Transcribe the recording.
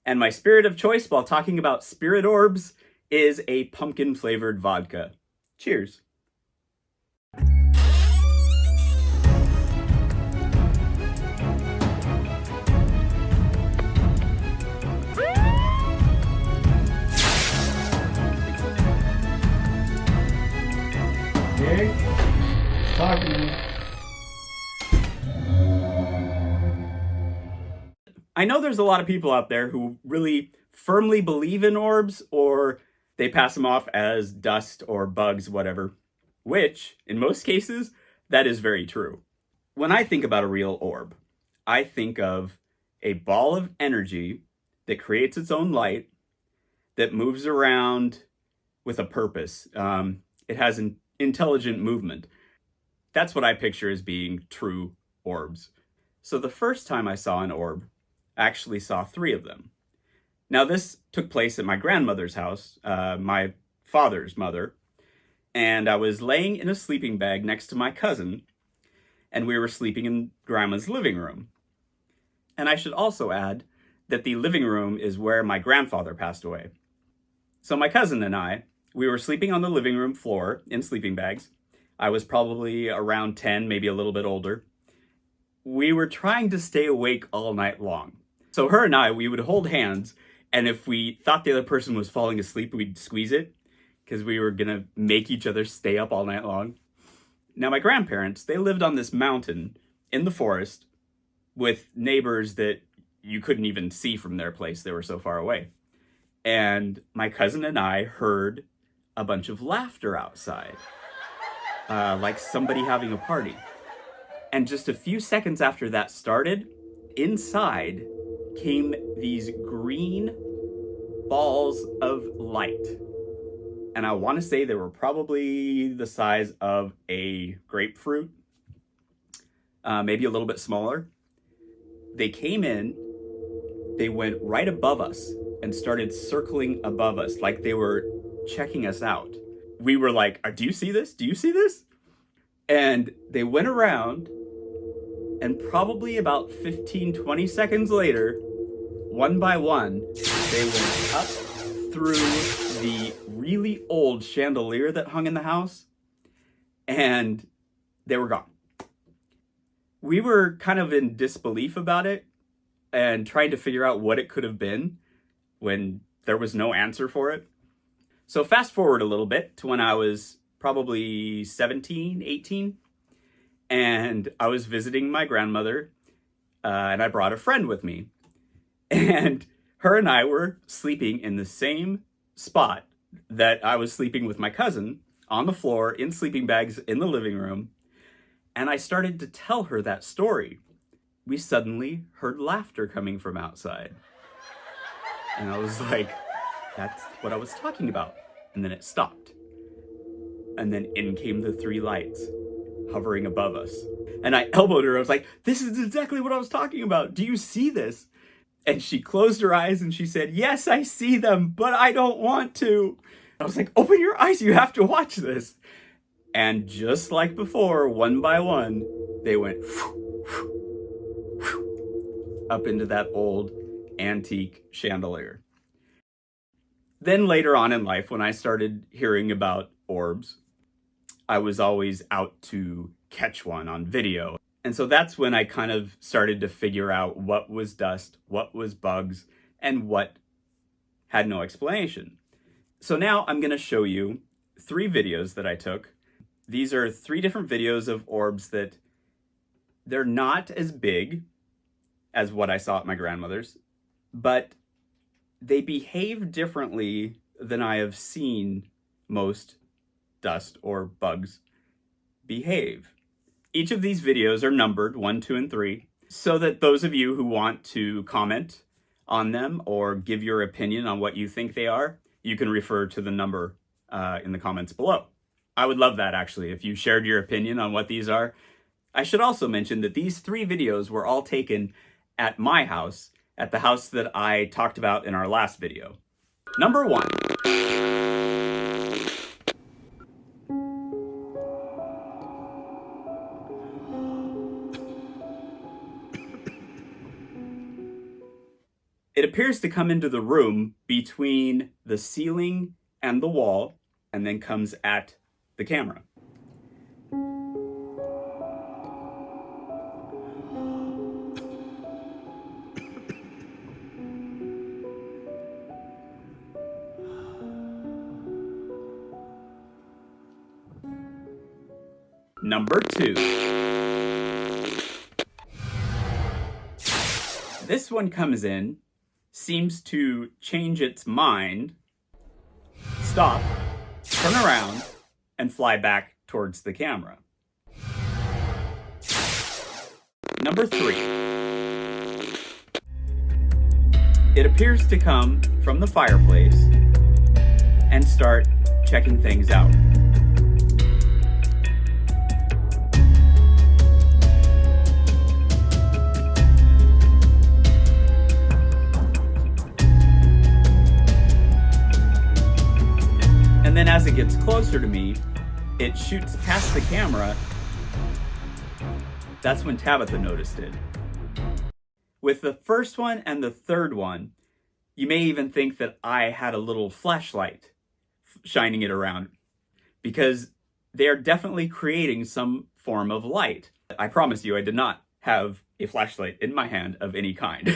And my spirit of choice while talking about spirit orbs is a pumpkin-flavored vodka. Cheers. Jake, talk to me. I know there's a lot of people out there who really firmly believe in orbs, or they pass them off as dust or bugs, whatever, which, in most cases, that is very true. When I think about a real orb, I think of a ball of energy that creates its own light, that moves around with a purpose. It has an intelligent movement. That's what I picture as being true orbs. So the first time I saw an orb, I actually saw 3 of them. Now this took place at my grandmother's house, my father's mother, and I was laying in a sleeping bag next to my cousin, and we were sleeping in Grandma's living room. And I should also add that the living room is where my grandfather passed away. So my cousin and I, we were sleeping on the living room floor in sleeping bags. I was probably around 10, maybe a little bit older. We were trying to stay awake all night long. So her and I, we would hold hands, and if we thought the other person was falling asleep, we'd squeeze it, because we were gonna make each other stay up all night long. Now my grandparents, they lived on this mountain in the forest with neighbors that you couldn't even see from their place. They were so far away. And my cousin and I heard a bunch of laughter outside, like somebody having a party. And just a few seconds after that started, inside came these green balls of light. And I want to say they were probably the size of a grapefruit, maybe a little bit smaller. They came in, they went right above us and started circling above us like they were checking us out. We were like, do you see this? Do you see this? And they went around, and probably about 15, 20 seconds later, one by one, they went up through the really old chandelier that hung in the house, and they were gone. We were kind of in disbelief about it and trying to figure out what it could have been when there was no answer for it. So fast forward a little bit to when I was probably 17, 18, and I was visiting my grandmother, and I brought a friend with me. And her and I were sleeping in the same spot that I was sleeping with my cousin, on the floor, in sleeping bags, in the living room. And I started to tell her that story. We suddenly heard laughter coming from outside. And I was like, that's what I was talking about. And then it stopped. And then in came the 3 lights, hovering above us. And I elbowed her. I was like, this is exactly what I was talking about. Do you see this? And she closed her eyes and she said, yes, I see them, but I don't want to. I was like, open your eyes. You have to watch this. And just like before, one by one, they went up into that old antique chandelier. Then later on in life, when I started hearing about orbs, I was always out to catch one on video. And so that's when I kind of started to figure out what was dust, what was bugs, and what had no explanation. So now I'm going to show you 3 videos that I took. These are 3 different videos of orbs that they're not as big as what I saw at my grandmother's, but they behave differently than I have seen most dust or bugs behave. Each of these videos are numbered 1, 2, and 3, so that those of you who want to comment on them or give your opinion on what you think they are, you can refer to the number in the comments below. I would love that, actually, if you shared your opinion on what these are. I should also mention that these 3 videos were all taken at my house, at the house that I talked about in our last video. Number 1. It appears to come into the room between the ceiling and the wall, and then comes at the camera. Number 2. This one comes in, seems to change its mind, stop, turn around, and fly back towards the camera. Number 3. It appears to come from the fireplace and start checking things out. And then as it gets closer to me, it shoots past the camera. That's when Tabitha noticed it. With the first one and the third one, you may even think that I had a little flashlight shining it around, because they are definitely creating some form of light. I promise you, I did not have a flashlight in my hand of any kind.